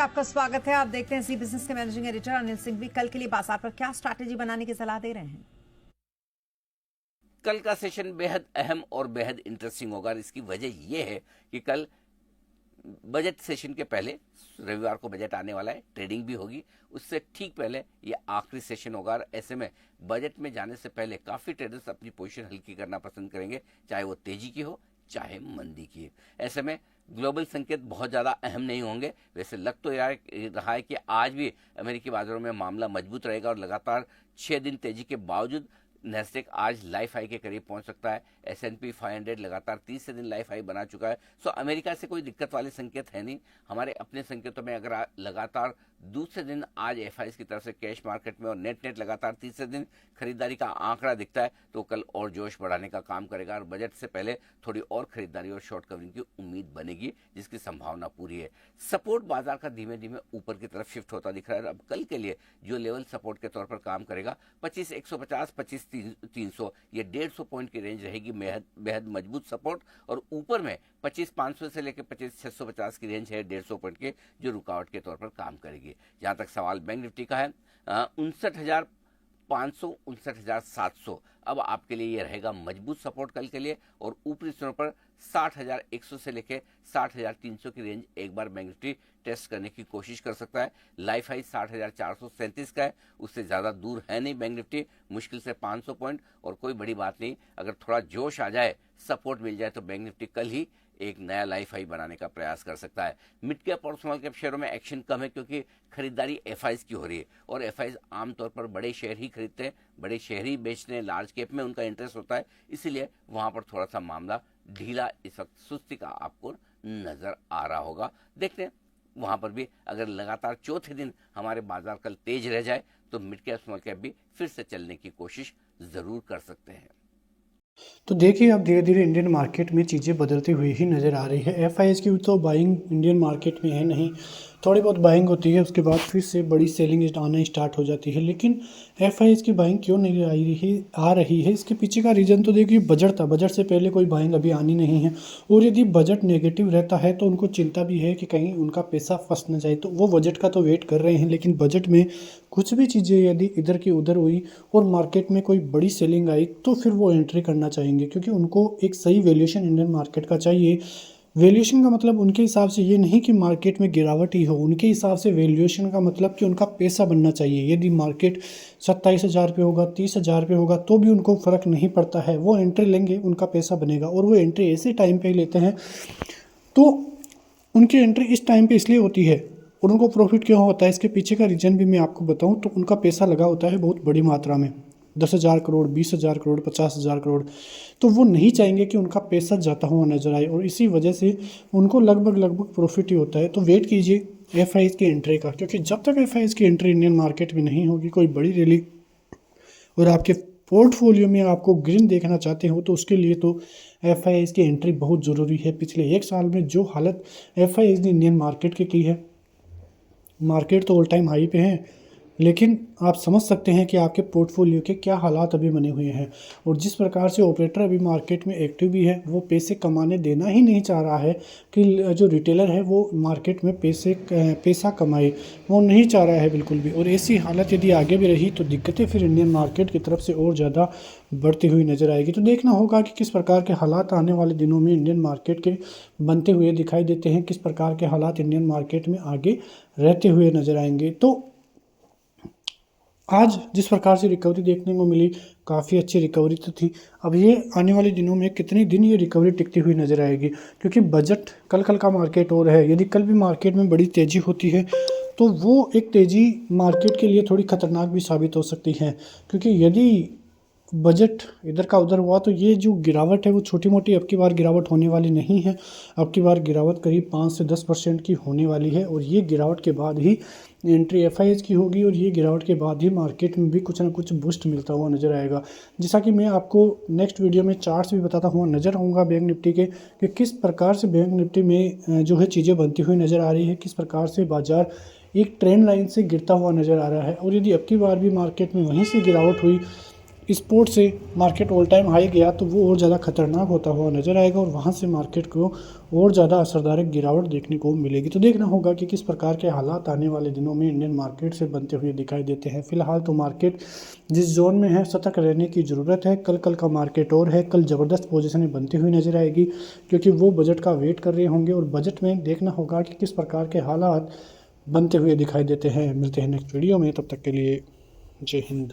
आपका स्वागत है। आप देखते हैं सी बिजनेस के मैनेजिंग एडिटर अनिल सिंह भी कल के लिए बाजार पर क्या स्ट्रैटेजी बनाने की सलाह दे रहे हैं। कल का सेशन बेहद अहम और बेहद इंटरेस्टिंग होगा। इसकी वजह यह है कि कल बजट सेशन के पहले रविवार को बजट आने वाला है, ट्रेडिंग भी होगी। उससे ठीक पहले ये आखिरी सेशन होगा और ऐसे में बजट में जाने से पहले काफ़ी ट्रेडर्स अपनी पोजीशन हल्की करना पसंद करेंगे, चाहे वो तेजी की हो चाहे मंदी की। ऐसे में ग्लोबल संकेत बहुत ज़्यादा अहम नहीं होंगे। वैसे लग तो यार रहा है कि आज भी अमेरिकी बाजारों में मामला मजबूत रहेगा और लगातार 6 दिन तेजी के बावजूद नेस्डेक आज लाइफ हाई के करीब पहुंच सकता है। S&P 500 लगातार 30 दिन लाइफ हाई बना चुका है। सो अमेरिका से कोई दिक्कत वाले संकेत है नहीं। हमारे अपने संकेतों में अगर लगातार दूसरे दिन आज FIs की तरफ से कैश मार्केट में और नेट लगातार तीसरे दिन खरीदारी का आंकड़ा दिखता है तो कल और जोश बढ़ाने का काम करेगा और बजट से पहले थोड़ी और खरीदारी और शॉर्ट कवरिंग की उम्मीद बनेगी, जिसकी संभावना पूरी है। सपोर्ट बाजार का धीमे धीमे ऊपर की तरफ शिफ्ट होता दिख रहा है। अब कल के लिए जो लेवल सपोर्ट के तौर पर काम करेगा 25,150, 25,300, ये 150 पॉइंट की रेंज रहेगी बेहद मजबूत सपोर्ट। और ऊपर में 25,500 से लेकर 25,650 की रेंज है 150 पॉइंट के, जो रुकावट के तौर पर काम करेगी। जहां तक सवाल बैंक निफ्टी का है 59,500, 59,700 अब आपके लिए ये रहेगा मजबूत सपोर्ट कल के लिए। और ऊपरी स्तरों पर 60,100 से लेकर 60,300 की रेंज एक बार बैंक निफ्टी टेस्ट करने की कोशिश कर सकता है। लाइफ हाई 60,437 का है, उससे ज़्यादा दूर है नहीं बैंक निफ्टी, मुश्किल से 500 पॉइंट और कोई बड़ी बात नहीं। अगर थोड़ा जोश आ जाए, सपोर्ट मिल जाए तो बैंक निफ्टी कल ही एक नया लाइफ हाई बनाने का प्रयास कर सकता है। मिड कैप और स्मॉल कैप शेयरों में एक्शन कम है क्योंकि खरीदारी FIs की हो रही है और FIs आमतौर पर बड़े शेयर ही खरीदते हैं, बड़े शेयर ही बेचते हैं। लार्ज कैप में उनका इंटरेस्ट होता है, इसीलिए वहां पर थोड़ा सा मामला ढीला, इस वक्त सुस्ती का आपको नजर आ रहा होगा। देखते हैं वहां पर भी अगर लगातार चौथे दिन हमारे बाजार कल तेज रह जाए तो मिड कैप स्मॉल कैप भी फिर से चलने की कोशिश जरूर कर सकते हैं। तो देखिए अब धीरे धीरे इंडियन मार्केट में चीज़ें बदलती हुई ही नज़र आ रही है। FIs की तो बाइंग इंडियन मार्केट में है नहीं, थोड़ी बहुत बाइंग होती है, उसके बाद फिर से बड़ी सेलिंग आना स्टार्ट हो जाती है। लेकिन FIs की बाइंग क्यों नहीं आ रही है, इसके पीछे का रीज़न तो देखिए बजट था। बजट से पहले कोई बाइंग अभी आनी नहीं है और यदि बजट नेगेटिव रहता है तो उनको चिंता भी है कि कहीं उनका पैसा फंस न जाए, तो वो बजट का तो वेट कर रहे हैं। लेकिन बजट में कुछ भी चीज़ें यदि इधर की उधर हुई और मार्केट में कोई बड़ी सेलिंग आई तो फिर वो एंट्री करना चाहेंगे, क्योंकि उनको एक सही वैल्यूएशन इंडियन मार्केट का चाहिए। वैल्यूएशन का मतलब उनके हिसाब से ये नहीं कि मार्केट में गिरावट ही हो, उनके हिसाब से वैल्यूएशन का मतलब कि उनका पैसा बनना चाहिए। यदि मार्केट 27,000 पे होगा, 30,000 पे होगा तो भी उनको फ़र्क नहीं पड़ता है, वो एंट्री लेंगे, उनका पैसा बनेगा। और वो एंट्री ऐसे टाइम पे लेते हैं तो उनकी एंट्री इस टाइम पे इसलिए होती है और उनको प्रॉफिट क्यों होता है, इसके पीछे का रीज़न भी मैं आपको बताऊं तो उनका पैसा लगा होता है बहुत बड़ी मात्रा में, 10,000 करोड़, 20,000 करोड़, 50,000 करोड़। तो वो नहीं चाहेंगे कि उनका पैसा जाता हुआ नजर आए और इसी वजह से उनको लगभग प्रॉफिट ही होता है। तो वेट कीजिए FIs की एंट्री का, क्योंकि जब तक FIs की एंट्री इंडियन मार्केट में नहीं होगी, कोई बड़ी रैली और आपके पोर्टफोलियो में आपको ग्रीन देखना चाहते हो तो उसके लिए तो FIs की एंट्री बहुत ज़रूरी है। पिछले एक साल में जो हालत FIs ने इंडियन मार्केट की है, मार्केट तो ऑल टाइम हाई पे है, लेकिन आप समझ सकते हैं कि आपके पोर्टफोलियो के क्या हालात अभी बने हुए हैं। और जिस प्रकार से ऑपरेटर अभी मार्केट में एक्टिव भी है, वो पैसे कमाने देना ही नहीं चाह रहा है कि जो रिटेलर है वो मार्केट में पैसा कमाए, वो नहीं चाह रहा है बिल्कुल भी। और ऐसी हालत यदि आगे भी रही तो दिक्कतें फिर इंडियन मार्केट की तरफ से और ज़्यादा बढ़ती हुई नज़र आएगी। तो देखना होगा कि किस प्रकार के हालात आने वाले दिनों में इंडियन मार्केट के बनते हुए दिखाई देते हैं, किस प्रकार के हालात इंडियन मार्केट में आगे रहते हुए नज़र आएंगे। तो आज जिस प्रकार से रिकवरी देखने को मिली, काफ़ी अच्छी रिकवरी तो थी। अब ये आने वाले दिनों में कितने दिन ये रिकवरी टिकती हुई नज़र आएगी, क्योंकि बजट कल का मार्केट और है। यदि कल भी मार्केट में बड़ी तेज़ी होती है तो वो एक तेज़ी मार्केट के लिए थोड़ी खतरनाक भी साबित हो सकती है, क्योंकि यदि बजट इधर का उधर हुआ तो ये जो गिरावट है वो छोटी मोटी अब की बार गिरावट होने वाली नहीं है। अब की बार गिरावट करीब 5 से 10% की होने वाली है और ये गिरावट के बाद ही एंट्री FIs की होगी और ये गिरावट के बाद ही मार्केट में भी कुछ ना कुछ बूस्ट मिलता हुआ नज़र आएगा। जैसा कि मैं आपको नेक्स्ट वीडियो में चार्ट्स भी बताता हुआ नज़र आऊँगा बैंक निफ्टी के, कि किस प्रकार से बैंक निफ्टी में जो है चीज़ें बनती हुई नज़र आ रही है, किस प्रकार से बाजार एक ट्रेंड लाइन से गिरता हुआ नज़र आ रहा है। और यदि अब की बार भी मार्केट में वहीं से गिरावट हुई स्पोर्ट से मार्केट ऑल टाइम हाई गया तो वो और ज़्यादा खतरनाक होता हुआ नज़र आएगा और वहाँ से मार्केट को और ज़्यादा असरदार गिरावट देखने को मिलेगी। तो देखना होगा कि किस प्रकार के हालात आने वाले दिनों में इंडियन मार्केट से बनते हुए दिखाई देते हैं। फिलहाल तो मार्केट जिस जोन में है सतर्क रहने की ज़रूरत है। कल का मार्केट और है, कल ज़बरदस्त पोजीशनें बनती हुई नज़र आएगी क्योंकि वो बजट का वेट कर रहे होंगे और बजट में देखना होगा कि किस प्रकार के हालात बनते हुए दिखाई देते हैं। मिलते हैं नेक्स्ट वीडियो में, तब तक के लिए जय हिंद।